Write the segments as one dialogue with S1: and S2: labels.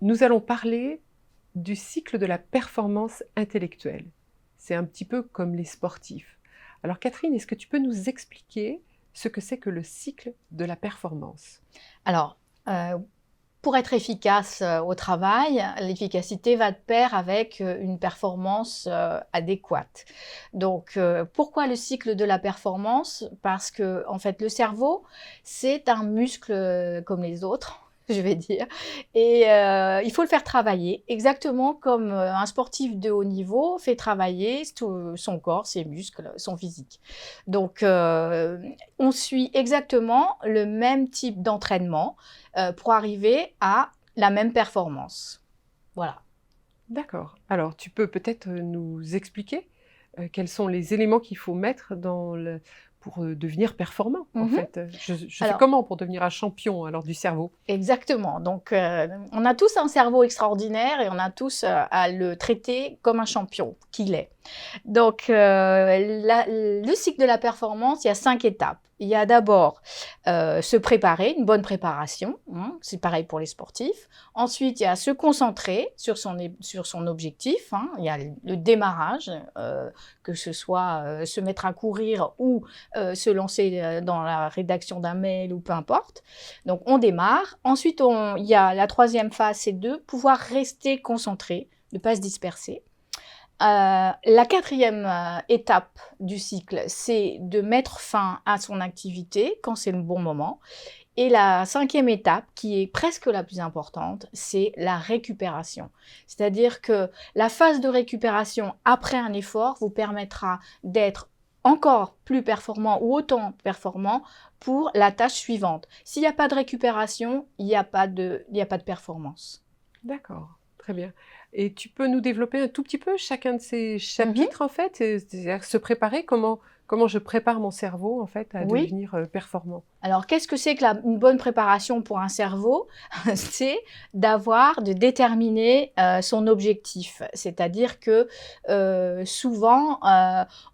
S1: Nous allons parler du cycle de la performance intellectuelle. C'est un petit peu comme les sportifs. Alors Catherine, est-ce que tu peux nous expliquer ce que c'est que le cycle de la performance?
S2: Alors, pour être efficace au travail, l'efficacité va de pair avec une performance adéquate. Donc, pourquoi le cycle de la performance? Parce que, en fait, le cerveau, c'est un muscle comme les autres. Je vais dire. Et il faut le faire travailler, exactement comme un sportif de haut niveau fait travailler tout son corps, ses muscles, son physique. Donc, on suit exactement le même type d'entraînement pour arriver à la même performance. Voilà.
S1: D'accord. Alors tu peux peut-être nous expliquer quels sont les éléments qu'il faut mettre pour devenir performant, en fait. Je fais
S2: Alors,
S1: comment pour devenir un champion alors du cerveau?
S2: exactement. Donc, on a tous un cerveau extraordinaire et on a tous à le traiter comme un champion qu'il est. Donc, le cycle de la performance, il y a 5 étapes. Il y a d'abord se préparer, une bonne préparation, hein, c'est pareil pour les sportifs. Ensuite, il y a se concentrer sur son objectif, hein. Il y a le démarrage, que ce soit se mettre à courir ou se lancer dans la rédaction d'un mail ou peu importe. Donc, on démarre. Ensuite, il y a la troisième phase, c'est de pouvoir rester concentré, ne pas se disperser. La quatrième étape du cycle, c'est de mettre fin à son activité quand c'est le bon moment. Et la cinquième étape, qui est presque la plus importante, c'est la récupération. C'est-à-dire que la phase de récupération après un effort vous permettra d'être encore plus performant ou autant performant pour la tâche suivante. S'il n'y a pas de récupération, il n'y a pas de performance.
S1: D'accord, très bien. Et tu peux nous développer un tout petit peu chacun de ces chapitres, en fait? C'est-à-dire se préparer, comment je prépare mon cerveau, en fait, à
S2: Oui.
S1: devenir performant?
S2: Alors, qu'est-ce que c'est que une bonne préparation pour un cerveau? C'est de déterminer son objectif. C'est-à-dire que souvent,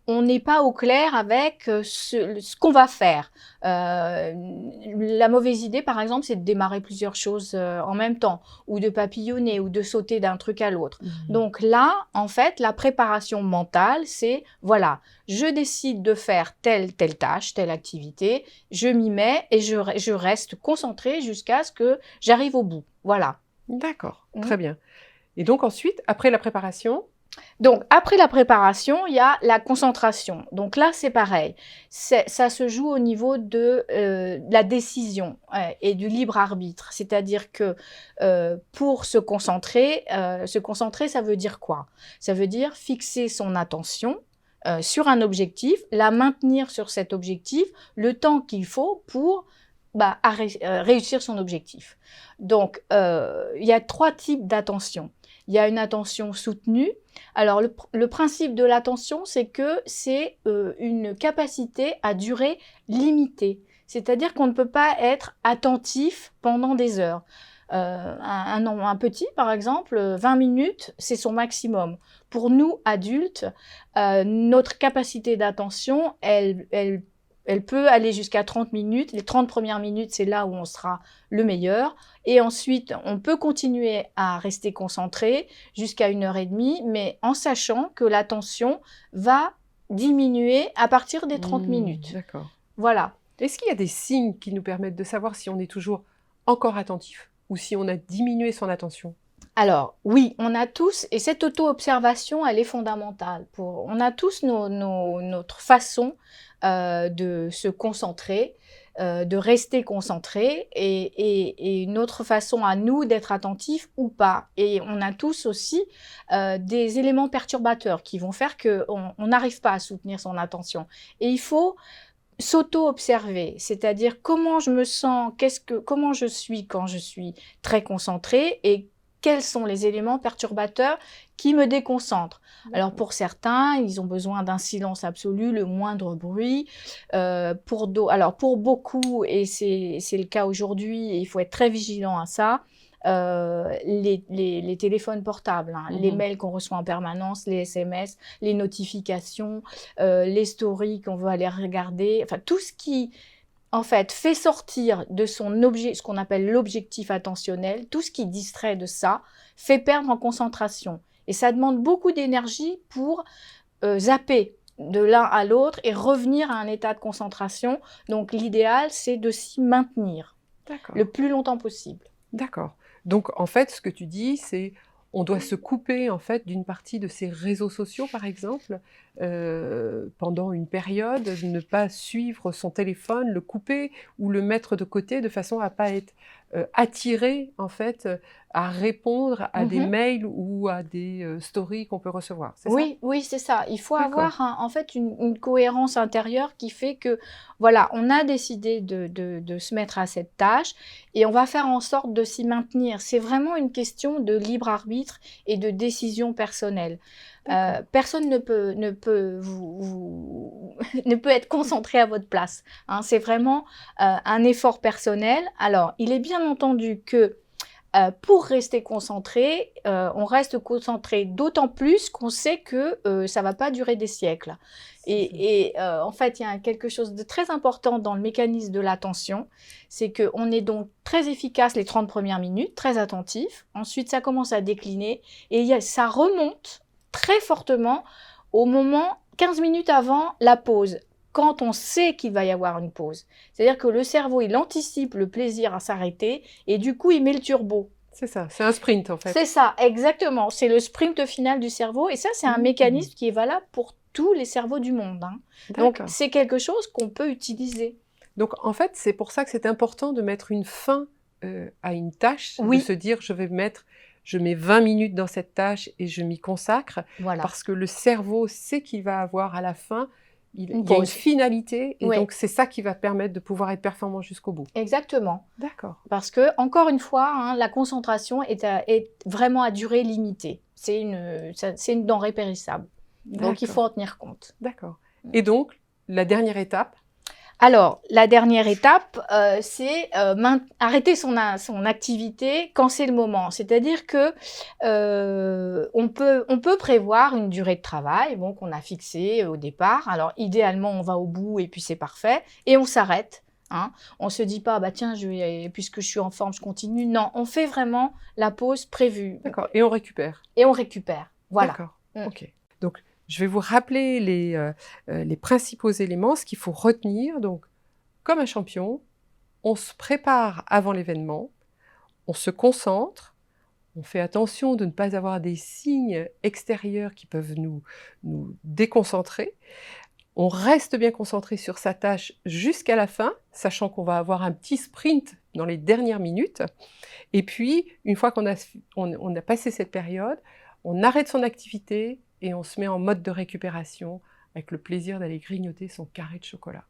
S2: on n'est pas au clair avec ce qu'on va faire. La mauvaise idée, par exemple, c'est de démarrer plusieurs choses en même temps, ou de papillonner, ou de sauter d'un truc à l'autre. Donc là, en fait, la préparation mentale, c'est, voilà, je décide de faire telle tâche, telle activité, je m'y mets et je reste concentrée jusqu'à ce que j'arrive au bout. Voilà.
S1: D'accord, très bien. Et donc ensuite, après la préparation?
S2: Donc, après la préparation, il y a la concentration. Donc là, c'est pareil. Ça se joue au niveau de la décision et du libre arbitre. C'est-à-dire que pour se concentrer, ça veut dire quoi? Ça veut dire fixer son attention sur un objectif, la maintenir sur cet objectif le temps qu'il faut pour réussir son objectif. Donc, il y a 3 types d'attention. Il y a une attention soutenue. Alors, le principe de l'attention, c'est que c'est une capacité à durée limitée. C'est-à-dire qu'on ne peut pas être attentif pendant des heures. Un petit, par exemple, 20 minutes, c'est son maximum. Pour nous, adultes, notre capacité d'attention, elle peut aller jusqu'à 30 minutes. Les 30 premières minutes, c'est là où on sera le meilleur. Et ensuite, on peut continuer à rester concentré jusqu'à 1h30, mais en sachant que l'attention va diminuer à partir des 30 minutes.
S1: D'accord.
S2: Voilà.
S1: Est-ce qu'il y a des signes qui nous permettent de savoir si on est toujours encore attentif ou si on a diminué son attention?
S2: Alors, oui, on a tous, et cette auto-observation, elle est fondamentale. On a tous notre façon de se concentrer, de rester concentré, et une autre façon à nous d'être attentifs ou pas. Et on a tous aussi des éléments perturbateurs qui vont faire qu'on n'arrive pas à soutenir son attention. Et il faut s'auto-observer, c'est-à-dire comment je me sens, comment je suis quand je suis très concentrée et quels sont les éléments perturbateurs qui me déconcentrent. Alors pour certains, ils ont besoin d'un silence absolu, le moindre bruit. Pour beaucoup, et c'est le cas aujourd'hui, et il faut être très vigilant à ça, les téléphones portables, hein, les mails qu'on reçoit en permanence, les SMS, les notifications, les stories qu'on veut aller regarder, enfin tout ce qui en fait, fait sortir de son objet, ce qu'on appelle l'objectif attentionnel, tout ce qui distrait de ça, fait perdre en concentration. Et ça demande beaucoup d'énergie pour zapper de l'un à l'autre et revenir à un état de concentration. Donc l'idéal, c'est de s'y maintenir le plus longtemps possible.
S1: D'accord. Donc en fait, ce que tu dis, c'est on doit se couper en fait d'une partie de ces réseaux sociaux, par exemple, pendant une période, ne pas suivre son téléphone, le couper ou le mettre de côté de façon à pas être attiré en fait à répondre à des mails ou à des stories qu'on peut recevoir. C'est ça?
S2: Oui, c'est ça. Il faut avoir en fait une cohérence intérieure qui fait que, voilà, on a décidé de se mettre à cette tâche et on va faire en sorte de s'y maintenir. C'est vraiment une question de libre arbitre et de décision personnelle. Personne ne peut ne peut être concentré à votre place, hein. C'est vraiment un effort personnel. Alors, il est bien entendu que pour rester concentré, on reste concentré d'autant plus qu'on sait que ça ne va pas durer des siècles. Et en fait, il y a quelque chose de très important dans le mécanisme de l'attention, c'est qu'on est donc très efficace les 30 premières minutes, très attentif. Ensuite, ça commence à décliner et ça remonte très fortement au moment 15 minutes avant la pause, quand on sait qu'il va y avoir une pause. C'est-à-dire que le cerveau, il anticipe le plaisir à s'arrêter et du coup, il met le turbo.
S1: C'est ça, c'est un sprint en fait.
S2: C'est ça, exactement. C'est le sprint final du cerveau et ça, c'est un mécanisme qui est valable pour tous les cerveaux du monde, hein. Donc, c'est quelque chose qu'on peut utiliser.
S1: Donc, en fait, c'est pour ça que c'est important de mettre une fin à une tâche, de se dire je mets 20 minutes dans cette tâche et je m'y consacre, parce que le cerveau sait qu'il va avoir à la fin, il y a une finalité, et donc c'est ça qui va permettre de pouvoir être performant jusqu'au bout.
S2: Exactement.
S1: D'accord.
S2: Parce que, encore une fois, hein, la concentration est vraiment à durée limitée. C'est une denrée périssable. Donc, il faut en tenir compte.
S1: D'accord. Et donc, la dernière étape?
S2: Alors, la dernière étape, c'est arrêter son activité quand c'est le moment. C'est-à-dire que on peut prévoir une durée de travail qu'on a fixée au départ. Alors, idéalement, on va au bout et puis c'est parfait. Et on s'arrête. Hein. On ne se dit pas, bah tiens, puisque je suis en forme, je continue. Non, on fait vraiment la pause prévue.
S1: D'accord. Et on récupère?
S2: Et on récupère. Voilà.
S1: D'accord. Ok. Donc, je vais vous rappeler les principaux éléments, ce qu'il faut retenir. Donc, comme un champion, on se prépare avant l'événement, on se concentre, on fait attention de ne pas avoir des signes extérieurs qui peuvent nous déconcentrer. On reste bien concentré sur sa tâche jusqu'à la fin, sachant qu'on va avoir un petit sprint dans les dernières minutes. Et puis, une fois qu'on a passé cette période, on arrête son activité et on se met en mode de récupération avec le plaisir d'aller grignoter son carré de chocolat.